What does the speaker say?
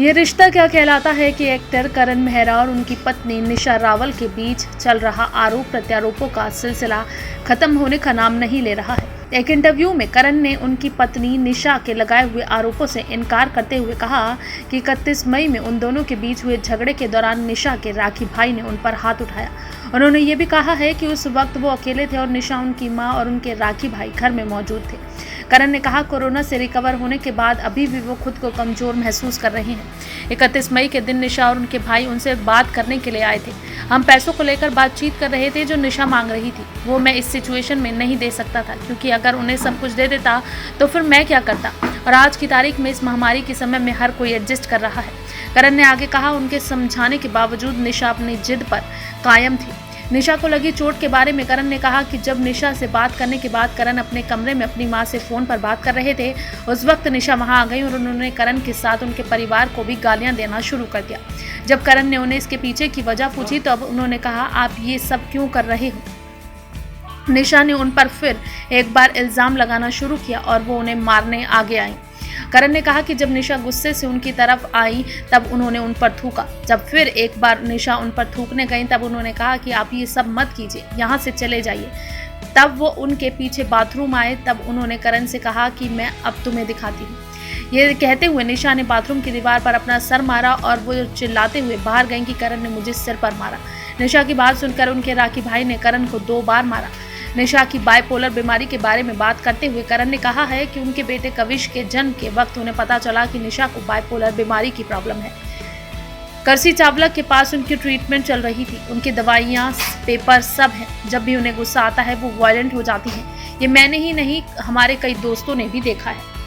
ये रिश्ता क्या कहलाता है कि एक्टर करण मेहरा और उनकी पत्नी निशा रावल के बीच चल रहा आरोप प्रत्यारोपों का सिलसिला खत्म होने का नाम नहीं ले रहा है। एक इंटरव्यू में करण ने उनकी पत्नी निशा के लगाए हुए आरोपों से इनकार करते हुए कहा कि 31 मई में उन दोनों के बीच हुए झगड़े के दौरान निशा के राखी भाई ने उन पर हाथ उठाया। उन्होंने ये भी कहा है कि उस वक्त वो अकेले थे और निशा, उनकी मां और उनके राखी भाई घर में मौजूद थे। करण ने कहा, कोरोना से रिकवर होने के बाद अभी भी वो खुद को कमजोर महसूस कर रहे हैं। 31 मई के दिन निशा और उनके भाई उनसे बात करने के लिए आए थे। हम पैसों को लेकर बातचीत कर रहे थे जो निशा मांग रही थी। वो मैं इस सिचुएशन में नहीं दे सकता था, क्योंकि अगर उन्हें सब कुछ दे देता तो फिर मैं क्या करता। और आज की तारीख में इस महामारी के समय में हर कोई एडजस्ट कर रहा है। करण ने आगे कहा, उनके समझाने के बावजूद निशा अपनी जिद पर कायम थी। निशा को लगी चोट के बारे में करण ने कहा कि जब निशा से बात करने के बाद करण अपने कमरे में अपनी मां से फोन पर बात कर रहे थे, उस वक्त निशा वहां आ गई और उन्होंने करण के साथ उनके परिवार को भी गालियां देना शुरू कर दिया। जब करण ने उन्हें इसके पीछे की वजह पूछी तो अब उन्होंने कहा, आप ये सब क्यों कर रहे हो। निशा ने उन पर फिर एक बार इल्जाम लगाना शुरू किया और वो उन्हें मारने आगे आई। करण ने कहा कि जब निशा गुस्से से उनकी तरफ आई तब उन्होंने उन पर थूका। जब फिर एक बार निशा उन पर थूकने गई तब उन्होंने कहा कि आप ये सब मत कीजिए, यहाँ से चले जाइए। तब वो उनके पीछे बाथरूम आए। तब उन्होंने करण से कहा कि मैं अब तुम्हें दिखाती हूँ। ये कहते हुए निशा ने बाथरूम की दीवार पर अपना सर मारा और वो चिल्लाते हुए बाहर गई कि करण ने मुझे सिर पर मारा। निशा की बात सुनकर उनके राखी भाई ने करण को 2 बार मारा। निशा की बाइपोलर बीमारी के बारे में बात करते हुए करण ने कहा है कि उनके बेटे कविश के जन्म के वक्त उन्हें पता चला कि निशा को बाइपोलर बीमारी की प्रॉब्लम है। करसी चावला के पास उनकी ट्रीटमेंट चल रही थी। उनकी दवाइयाँ, पेपर सब हैं। जब भी उन्हें गुस्सा आता है वो वायलेंट हो जाती हैं। ये मैंने ही नहीं, हमारे कई दोस्तों ने भी देखा है।